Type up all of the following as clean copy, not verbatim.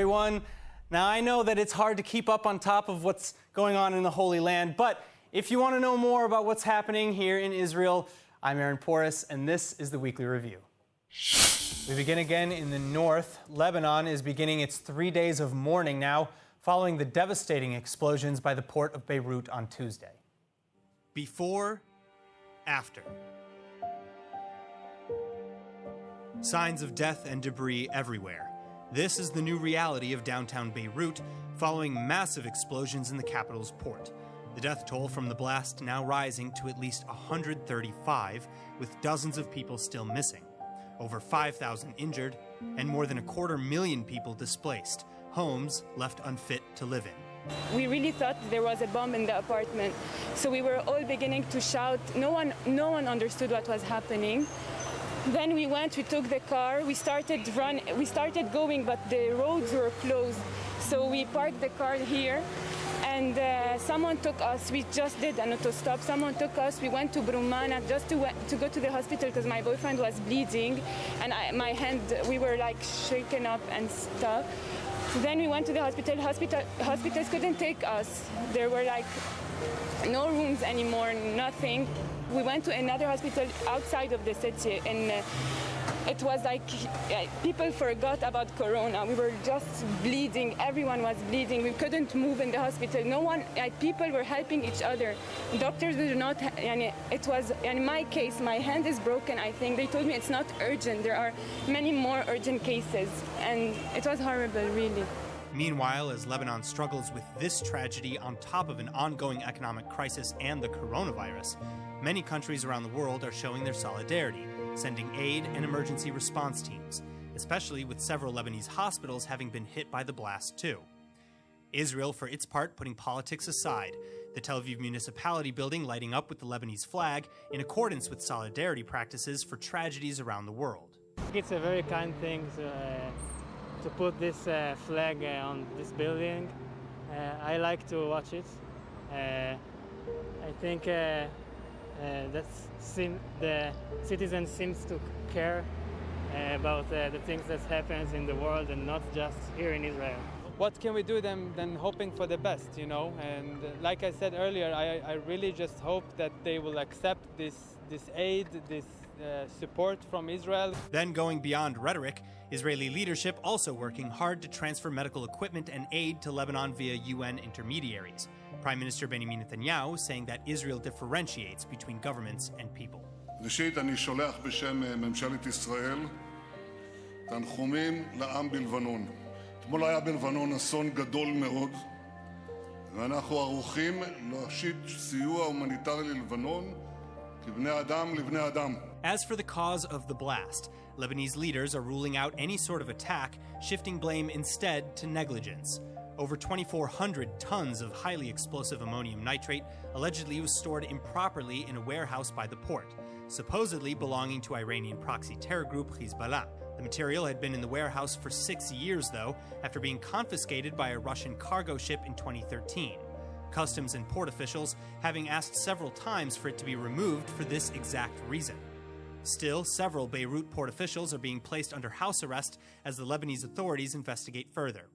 everyone. Now, I know that it's hard to keep up on top of what's going on in the Holy Land, but if you want to know more about what's happening here in Israel, I'm Aaron Porras, and this is the Weekly Review. We begin again in the north. Lebanon is beginning its 3 days of mourning now, following the devastating explosions by the port of Beirut on Tuesday. Before, after. Signs of death and debris everywhere. This is the new reality of downtown Beirut following massive explosions in the capital's port. The death toll from the blast now rising to at least 135, with dozens of people still missing. Over 5,000 injured, and more than 250,000 people displaced, homes left unfit to live in. We really thought there was a bomb in the apartment, so we were all beginning to shout. No one understood what was happening. Then we took the car, we started going, but the roads were closed. So we parked the car here, and someone took us. We just did an auto stop. Someone took us. We went to Brumana just to go to the hospital because my boyfriend was bleeding, and my hand, we were like shaken up and stuff. Then we went to the hospital. Hospitals couldn't take us. There were like no rooms anymore, nothing. We went to another hospital outside of the city, and it was like people forgot about Corona. We were just bleeding. Everyone was bleeding. We couldn't move in the hospital. No one, people were helping each other. Doctors did not. It was in my case. My hand is broken. I think they told me it's not urgent. There are many more urgent cases, and it was horrible, really. Meanwhile, as Lebanon struggles with this tragedy on top of an ongoing economic crisis and the coronavirus, many countries around the world are showing their solidarity, sending aid and emergency response teams, especially with several Lebanese hospitals having been hit by the blast too. Israel, for its part, putting politics aside, the Tel Aviv municipality building lighting up with the Lebanese flag in accordance with solidarity practices for tragedies around the world. It's a very kind thing to put this flag on this building. I like to watch it. I think the citizens seems to care about the things that happens in the world and not just here in Israel. What can we do than hoping for the best, you know? And like I said earlier, I really just hope that they will accept this aid, this support from Israel. Then going beyond rhetoric, Israeli leadership also working hard to transfer medical equipment and aid to Lebanon via UN intermediaries. Prime Minister Benjamin Netanyahu saying that Israel differentiates between governments and people. ראשית, אני שולח בשם ממשלת ישראל תנחומים לעם בלבנון. אתמול היה בלבנון אסון גדול מאוד, ואנחנו ערוכים להושיט סיוע הומניטרי ללבנון כבני אדם לבני אדם. As for the cause of the blast, Lebanese leaders are ruling out any sort of attack, shifting blame instead to negligence. Over 2,400 tons of highly explosive ammonium nitrate allegedly was stored improperly in a warehouse by the port, supposedly belonging to Iranian proxy terror group Hezbollah. The material had been in the warehouse for 6 years, though, after being confiscated by a Russian cargo ship in 2013. Customs and port officials having asked several times for it to be removed for this exact reason. Still, several Beirut port officials are being placed under house arrest as the Lebanese authorities investigate further.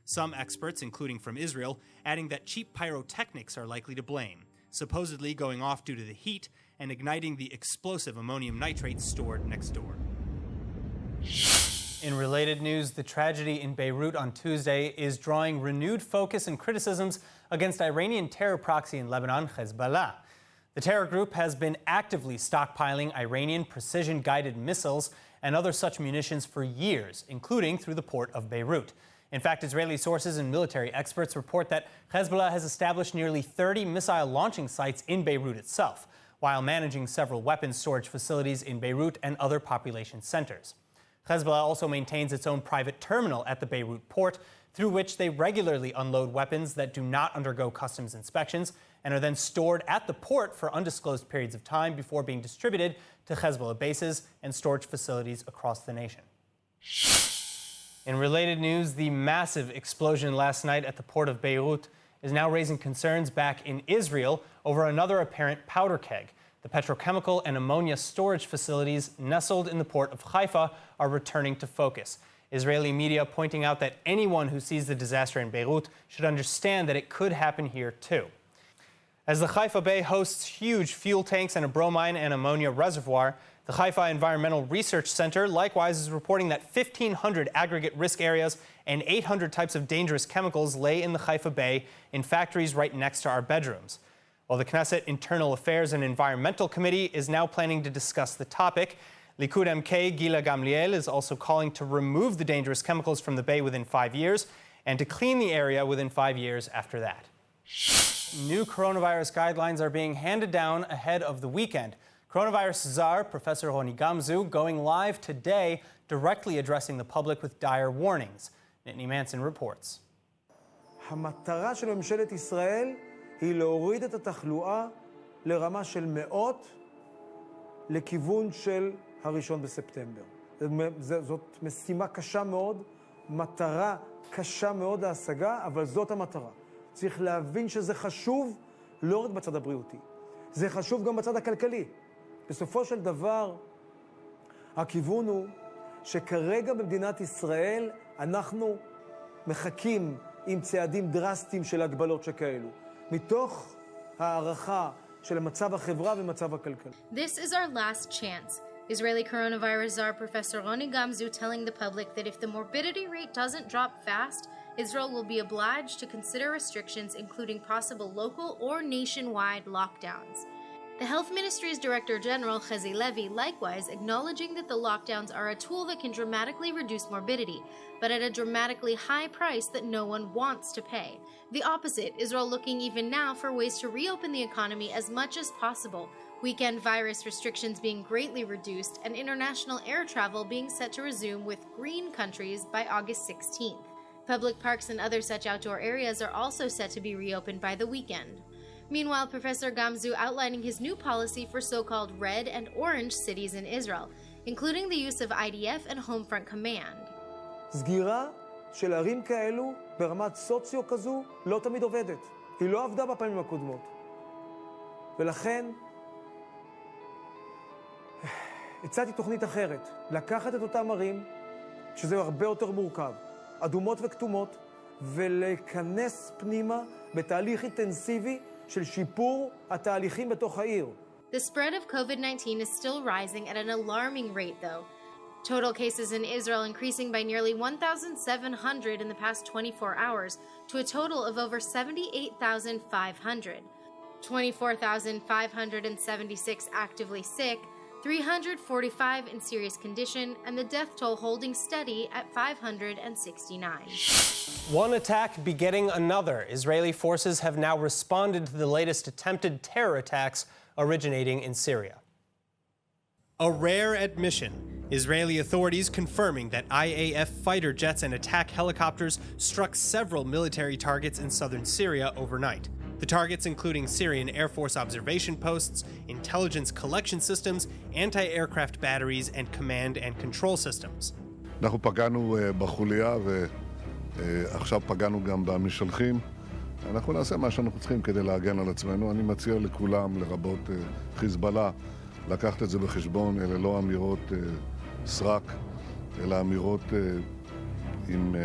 Some experts, including from Israel, adding that cheap pyrotechnics are likely to blame, supposedly going off due to the heat and igniting the explosive ammonium nitrate stored next door. In related news, the tragedy in Beirut on Tuesday is drawing renewed focus and criticisms against Iranian terror proxy in Lebanon, Hezbollah. The terror group has been actively stockpiling Iranian precision-guided missiles and other such munitions for years, including through the port of Beirut. In fact, Israeli sources and military experts report that Hezbollah has established nearly 30 missile launching sites in Beirut itself, while managing several weapons storage facilities in Beirut and other population centers. Hezbollah also maintains its own private terminal at the Beirut port, through which they regularly unload weapons that do not undergo customs inspections and are then stored at the port for undisclosed periods of time before being distributed to Hezbollah bases and storage facilities across the nation. In related news, the massive explosion last night at the port of Beirut is now raising concerns back in Israel over another apparent powder keg. The petrochemical and ammonia storage facilities nestled in the port of Haifa are returning to focus. Israeli media pointing out that anyone who sees the disaster in Beirut should understand that it could happen here too. As the Haifa Bay hosts huge fuel tanks and a bromine and ammonia reservoir, the Haifa Environmental Research Center likewise is reporting that 1,500 aggregate risk areas and 800 types of dangerous chemicals lay in the Haifa Bay in factories right next to our bedrooms. While the Knesset Internal Affairs and Environmental Committee is now planning to discuss the topic, Likud MK Gila Gamliel is also calling to remove the dangerous chemicals from the bay within 5 years and to clean the area within 5 years after that. New coronavirus guidelines are being handed down ahead of the weekend. Coronavirus czar Professor Roni Gamzu going live today, directly addressing the public with dire warnings. Nittany Manson reports. המטרה של ממשלת ישראל היא להוריד את התחלואה לרמה של מאות לכיוון של הראשון בספטמבר. זאת משימה קשה מאוד, מטרה קשה מאוד להשגה, אבל זאת המטרה. צריך להבין שזה חשוב לא רק בצד הבריאותי, זה חשוב גם בצד הכלכלי. בסופו של דבר, הכיוון הוא שכרגע במדינת ישראל אנחנו מחכים עם צעדים דרסטיים של הגבלות שכאלו, מתוך הערכה של מצב החברה ומצב הכלכלי. This is our last chance. Israeli coronavirus czar Professor Roni Gamzu telling the public that if the morbidity rate doesn't drop fast, Israel will be obliged to consider restrictions, including possible local or nationwide lockdowns. The Health Ministry's Director General, Hezi Levi, likewise acknowledging that the lockdowns are a tool that can dramatically reduce morbidity, but at a dramatically high price that no one wants to pay. The opposite, Israel looking even now for ways to reopen the economy as much as possible, weekend virus restrictions being greatly reduced, and international air travel being set to resume with green countries by August 16th. Public parks and other such outdoor areas are also set to be reopened by the weekend. Meanwhile, Professor Gamzu outlining his new policy for so-called red and orange cities in Israel, including the use of IDF and Homefront Command. סגירה של ערים כאלו ברמת סוציו כזו לא תמיד עובדת. היא לא עבדה בפעמים הקודמות. ולכן הצעתי תוכנית אחרת, לקחת את אותם ערים, שזה הרבה יותר מורכב, אדומות וכתומות, ולהיכנס פנימה בתהליך אינטנסיבי של שיפור התהליכים בתוך העיר. The spread of COVID-19 is still rising at an alarming rate, though. Total cases in Israel increasing by nearly 1,700 in the past 24 hours to a total of over 78,500. 24,576 actively sick, 345 in serious condition, and the death toll holding steady at 569. One attack begetting another. Israeli forces have now responded to the latest attempted terror attacks originating in Syria. A rare admission. Israeli authorities confirming that IAF fighter jets and attack helicopters struck several military targets in southern Syria overnight. The targets including Syrian Air Force observation posts, intelligence collection systems, anti-aircraft batteries, and command and control systems. אנחנו פגענו בחוליה ועכשיו פגענו גם במשלחים. אנחנו נעשה מה שאנחנו צריכים כדי להגן על עצמנו. אני מציע לכולם, לרבות חיזבאללה, לקחת את זה בחשבון. אלה לא אמירות סרק, אלא אמירות עם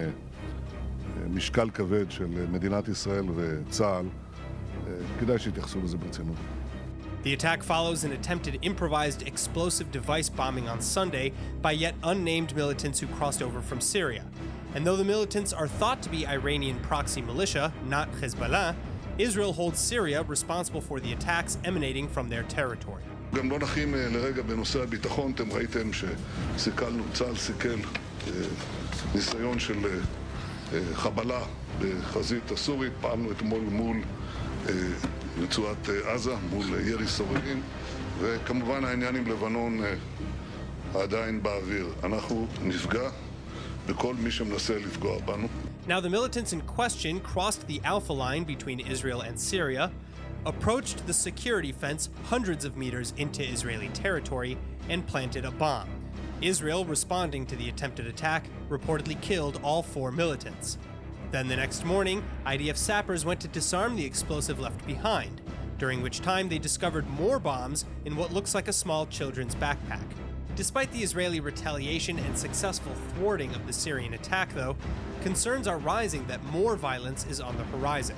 משקל כבד של מדינת ישראל וצה"ל. כדאי שיתייחסו לזה ברצינות. The attack follows an attempted improvised explosive device bombing on Sunday by yet unnamed militants who crossed over from Syria. And though the militants are thought to be Iranian proxy militia, not Hezbollah, Israel holds Syria responsible for the attacks emanating from their territory. גם לא נחים לרגע בנושא הביטחון. אתם ראיתם שסיכלנו, צה"ל סיכל ניסיון של חבלה בחזית הסורית. פעלנו אתמול מול רצועת עזה, מול ירי סוררים, וכמובן העניין עם לבנון עדיין באוויר. אנחנו נפגע בכל מי שמנסה לפגוע בנו. Now the militants in question crossed the Alpha line between Israel and Syria, approached the security fence hundreds of meters into Israeli territory, and planted a bomb. Israel, responding to the attempted attack, reportedly killed all 4 militants. Then the next morning, IDF sappers went to disarm the explosive left behind, during which time they discovered more bombs in what looks like a small children's backpack. Despite the Israeli retaliation and successful thwarting of the Syrian attack, though, concerns are rising that more violence is on the horizon,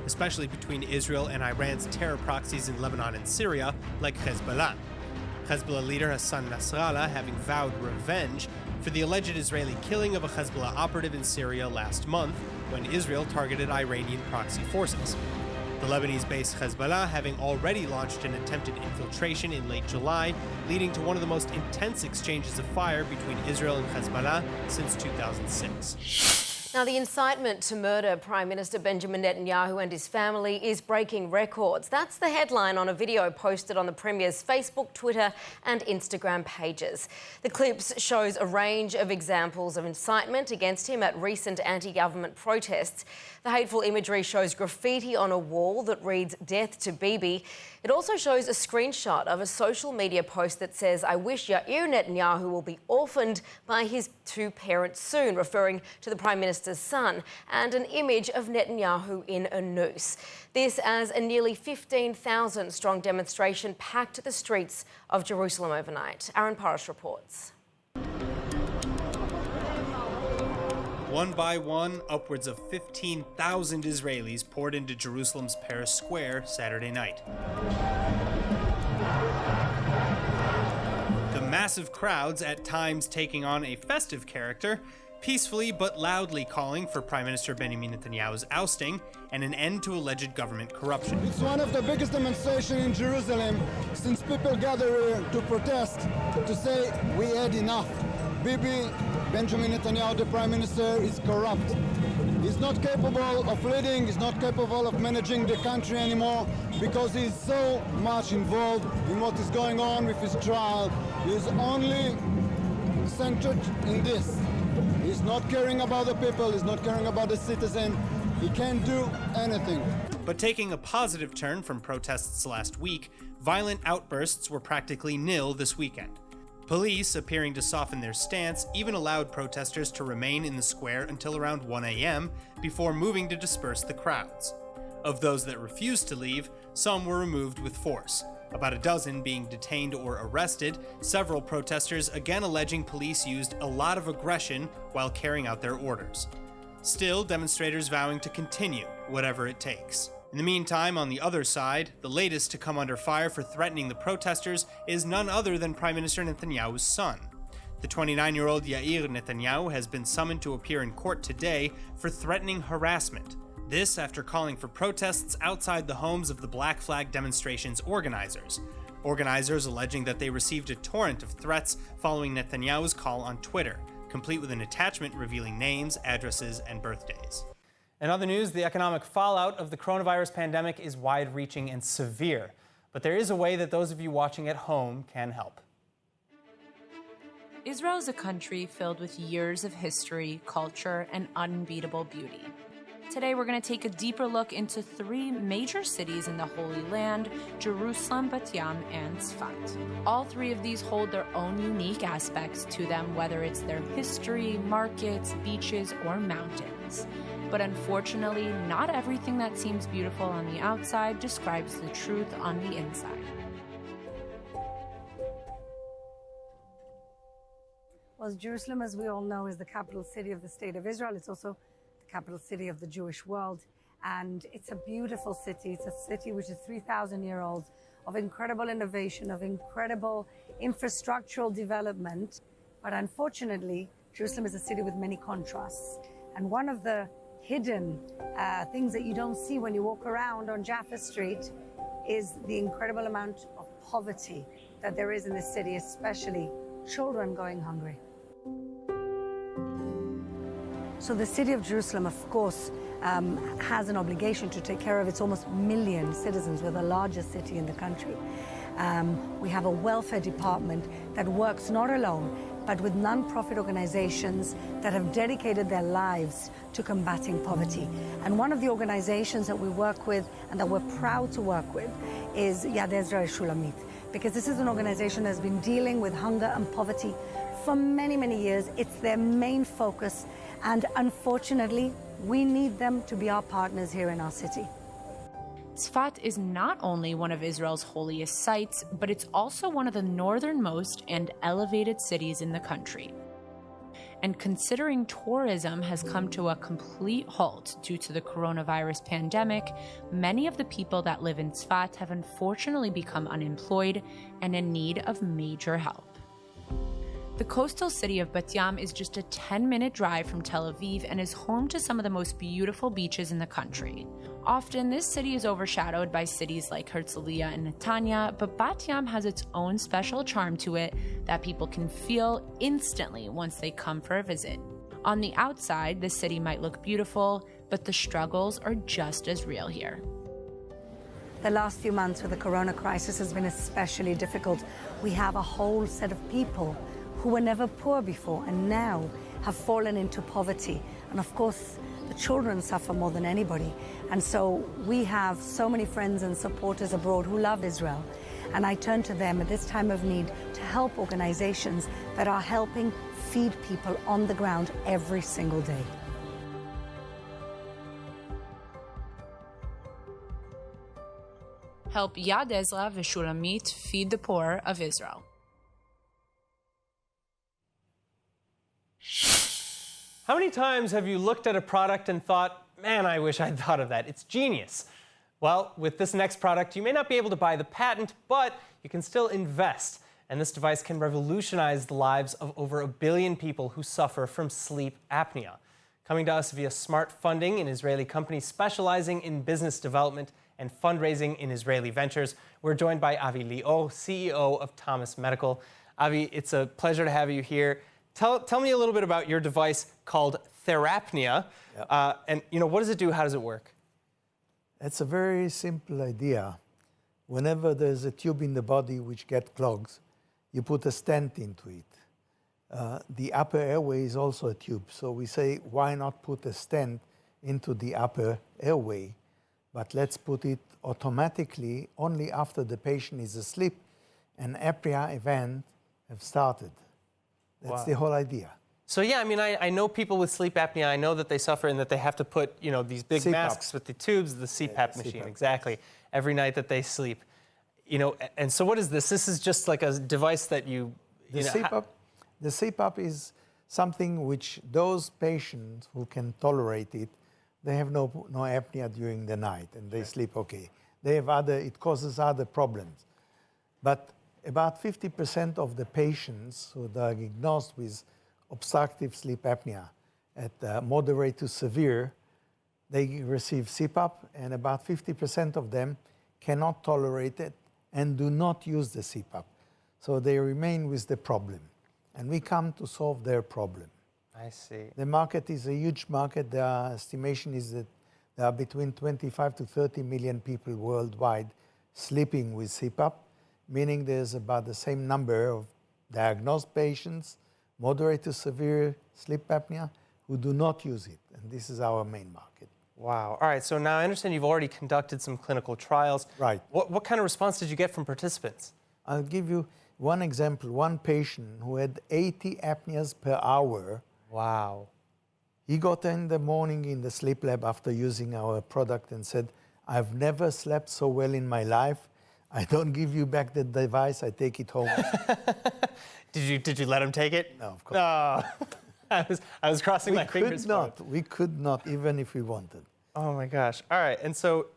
especially between Israel and Iran's terror proxies in Lebanon and Syria, like Hezbollah. Hezbollah leader Hassan Nasrallah having vowed revenge for the alleged Israeli killing of a Hezbollah operative in Syria last month when Israel targeted Iranian proxy forces. The Lebanese-based Hezbollah having already launched an attempted infiltration in late July, leading to one of the most intense exchanges of fire between Israel and Hezbollah since 2006. Now, the incitement to murder Prime Minister Benjamin Netanyahu and his family is breaking records. That's the headline on a video posted on the Premier's Facebook, Twitter and Instagram pages. The clips shows a range of examples of incitement against him at recent anti-government protests. The hateful imagery shows graffiti on a wall that reads "Death to Bibi." It also shows a screenshot of a social media post that says, "I wish Yair Netanyahu will be orphaned by his two parents soon," referring to the Prime Minister's son, and an image of Netanyahu in a noose. This as a nearly 15,000 strong demonstration packed the streets of Jerusalem overnight. Aaron Parish reports. One by one, upwards of 15,000 Israelis poured into Jerusalem's Paris Square Saturday night. The massive crowds, at times taking on a festive character, peacefully but loudly calling for Prime Minister Benjamin Netanyahu's ousting and an end to alleged government corruption. It's one of the biggest demonstrations in Jerusalem since people gather here to protest, to say we had enough. Bibi, Benjamin Netanyahu, the Prime Minister, is corrupt. He's not capable of leading, he's not capable of managing the country anymore because he's so much involved in what is going on with his trial. He's only centered in this. He's not caring about the people, he's not caring about the citizen. He can't do anything. But taking a positive turn from protests last week, violent outbursts were practically nil this weekend. Police, appearing to soften their stance, even allowed protesters to remain in the square until around 1 a.m. before moving to disperse the crowds. Of those that refused to leave, some were removed with force, about a dozen being detained or arrested, several protesters again alleging police used a lot of aggression while carrying out their orders. Still, demonstrators vowing to continue, whatever it takes. In the meantime, on the other side, the latest to come under fire for threatening the protesters is none other than Prime Minister Netanyahu's son. The 29-year-old Yair Netanyahu has been summoned to appear in court today for threatening harassment. This after calling for protests outside the homes of the Black Flag demonstration's organizers. Organizers alleging that they received a torrent of threats following Netanyahu's call on Twitter, complete with an attachment revealing names, addresses, and birthdays. In other news, the economic fallout of the coronavirus pandemic is wide-reaching and severe. But there is a way that those of you watching at home can help. Israel is a country filled with years of history, culture, and unbeatable beauty. Today, we're going to take a deeper look into 3 major cities in the Holy Land: Jerusalem, Bat Yam, and Tzfat. All 3 of these hold their own unique aspects to them, whether it's their history, markets, beaches, or mountains. But unfortunately, not everything that seems beautiful on the outside describes the truth on the inside. Well, Jerusalem, as we all know, is the capital city of the State of Israel. It's also the capital city of the Jewish world. And it's a beautiful city. It's a city which is 3,000-year-old, of incredible innovation, of incredible infrastructural development. But unfortunately, Jerusalem is a city with many contrasts. And one of the hidden things that you don't see when you walk around on Jaffa Street is the incredible amount of poverty that there is in this city, especially children going hungry. So the city of Jerusalem, of course, has an obligation to take care of its almost 1 million citizens. We're the largest city in the country. We have a welfare department that works not alone, but with non-profit organizations that have dedicated their lives to combating poverty. And one of the organizations that we work with and that we're proud to work with is Yad Ezra Shulamit, because this is an organization that's been dealing with hunger and poverty for many, many years. It's their main focus, and unfortunately, we need them to be our partners here in our city. Tzfat is not only one of Israel's holiest sites, but it's also one of the northernmost and elevated cities in the country. And considering tourism has come to a complete halt due to the coronavirus pandemic, many of the people that live in Tzfat have unfortunately become unemployed and in need of major help. The coastal city of Bat Yam is just a 10-minute drive from Tel Aviv and is home to some of the most beautiful beaches in the country. Often, this city is overshadowed by cities like Herzliya and Netanya, but Bat Yam has its own special charm to it that people can feel instantly once they come for a visit. On the outside, the city might look beautiful, but the struggles are just as real here. The last few months with the corona crisis has been especially difficult. We have a whole set of people who were never poor before and now have fallen into poverty. And of course, the children suffer more than anybody. And so we have so many friends and supporters abroad who love Israel. And I turn to them at this time of need to help organizations that are helping feed people on the ground every single day. Help Yad Ezra v'Shulamit feed the poor of Israel. How many times have you looked at a product and thought, man, I wish I'd thought of that. It's genius. Well, with this next product, you may not be able to buy the patent, but you can still invest. And this device can revolutionize the lives of over 1 billion people who suffer from sleep apnea. Coming to us via Smart Funding, an Israeli company specializing in business development and fundraising in Israeli ventures, we're joined by Avi Lior, CEO of Thomas Medical. Avi, it's a pleasure to have you here. Tell me a little bit about your device called Therapnia. Yep. And what does it do? How does it work? It's a very simple idea. Whenever there's a tube in the body which gets clogged, you put a stent into it. The upper airway is also a tube. So we say, why not put a stent into the upper airway? But let's put it automatically only after the patient is asleep and apnea event have started. That's the whole idea. So yeah, I mean, I know people with sleep apnea. I know that they suffer and that they have to put, these big CPAP. Masks with the tubes, the CPAP machine, exactly, every night that they sleep. And so what is this? This is just like a device that the CPAP is something which those patients who can tolerate it, they have no apnea during the night and they sleep okay. It causes other problems. But about 50% of the patients who are diagnosed with obstructive sleep apnea at moderate to severe, they receive CPAP, and about 50% of them cannot tolerate it and do not use the CPAP. So they remain with the problem. And we come to solve their problem. I see. The market is a huge market. The estimation is that there are between 25 to 30 million people worldwide sleeping with CPAP, meaning there's about the same number of diagnosed patients, moderate to severe sleep apnea, who do not use it. And this is our main market. Wow. All right. So now I understand you've already conducted some clinical trials. Right. What kind of response did you get from participants? I'll give you one example. One patient who had 80 apneas per hour. Wow. He got in the morning in the sleep lab after using our product and said, I've never slept so well in my life. I don't give you back the device, I take it home. Did you let him take it? No, of course. I was crossing my fingers. We could not, even if we wanted. Oh my gosh. All right. And so,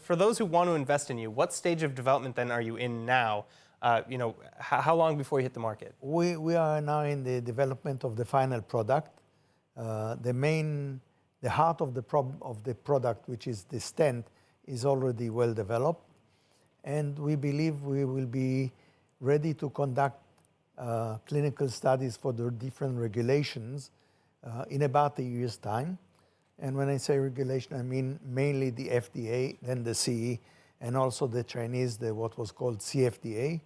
for those who want to invest in you, what stage of development then are you in now? How long before you hit the market? We are now in the development of the final product. The heart of the product, which is the stent, is already well developed. And we believe we will be ready to conduct clinical studies for the different regulations in about a year's time. And when I say regulation, I mean mainly the FDA, then the CE, and also the Chinese, what was called CFDA.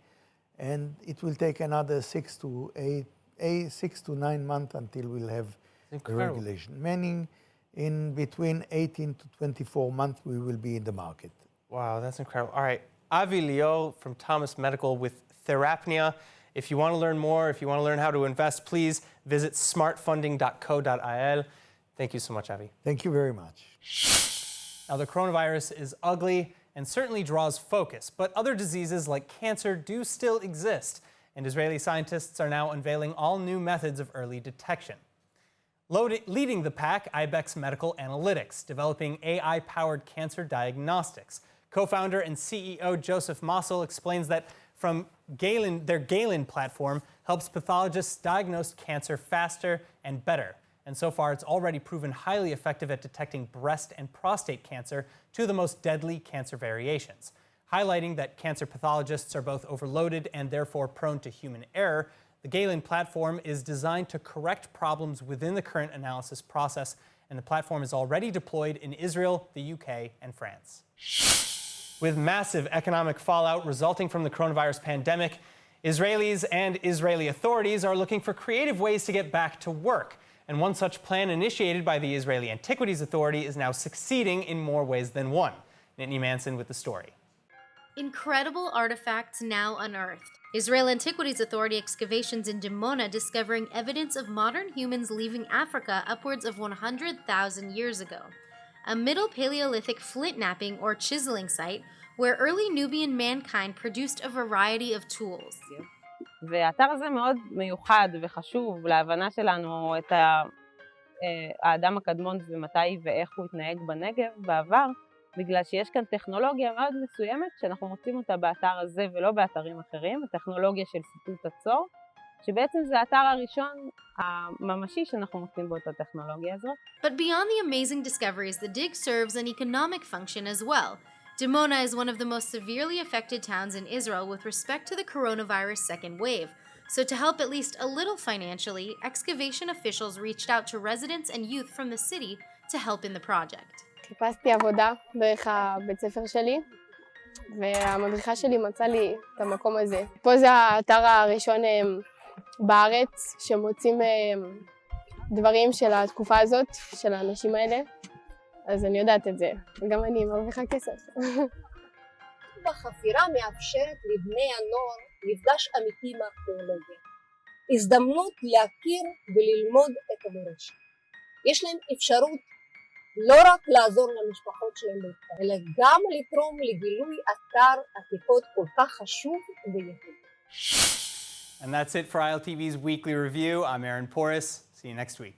And it will take another 6 to 9 months until we'll have the regulation. Meaning in between 18 to 24 months, we will be in the market. Wow, that's incredible. All right. Avi Lior from Thomas Medical with Therapnia. If you want to learn more, if you want to learn how to invest, please visit smartfunding.co.il. Thank you so much, Avi. Thank you very much. Now, the coronavirus is ugly and certainly draws focus. But other diseases like cancer do still exist, and Israeli scientists are now unveiling all new methods of early detection. Leading the pack, Ibex Medical Analytics, developing AI-powered cancer diagnostics. Co-founder and CEO Joseph Mossel explains that their Galen platform helps pathologists diagnose cancer faster and better. And so far, it's already proven highly effective at detecting breast and prostate cancer, two of the most deadly cancer variations. Highlighting that cancer pathologists are both overloaded and therefore prone to human error, the Galen platform is designed to correct problems within the current analysis process, and the platform is already deployed in Israel, the UK, and France. With massive economic fallout resulting from the coronavirus pandemic, Israelis and Israeli authorities are looking for creative ways to get back to work. And one such plan initiated by the Israeli Antiquities Authority is now succeeding in more ways than one. Nittany Manson with the story. Incredible artifacts now unearthed. Israel Antiquities Authority excavations in Dimona discovering evidence of modern humans leaving Africa upwards of 100,000 years ago. A Middle Paleolithic flint knapping or chiseling site where early Nubian mankind produced a variety of tools. והאתר הזה מאוד מיוחד וחשוב להבנה שלנו את האדם הקדמון ומתי ואיך הוא התנהג בנגב בעבר, בגלל שיש כאן טכנולוגיה מאוד מסוימת שאנחנו מוצאים אותה באתר הזה ולא באתרים אחרים, הטכנולוגיה של סיטוט הצור, שבעצם זה האתר הראשון הממשי שאנחנו מוצאים בו את הטכנולוגיה הזאת. But beyond the amazing discoveries, the dig serves an economic function as well. Dimona is one of the most severely affected towns in Israel with respect to the coronavirus second wave. So to help at least a little financially, excavation officials reached out to residents and youth from the city to help in the project. חיפשתי עבודה דרך הבית ספר שלי, והמדריכה שלי מצאה לי את המקום הזה. פה זה האתר הראשון בארץ שמוצאים דברים של התקופה הזאת, של האנשים האלה. אז אני יודעת את זה, וגם אני מרוויחה כסף. בחפירה מאפשרת לבני הנוער מפגש אמיתי עם הארכיאולוגיה. הזדמנות להכיר וללמוד את המורשת. יש להם אפשרות לא רק לעזור למשפחות שלהם, אלא גם לתרום לגילוי אתר עתיקות כל כך חשוב וייחודי. And that's it for ILTV's Weekly Review. I'm Aaron Porras. See you next week.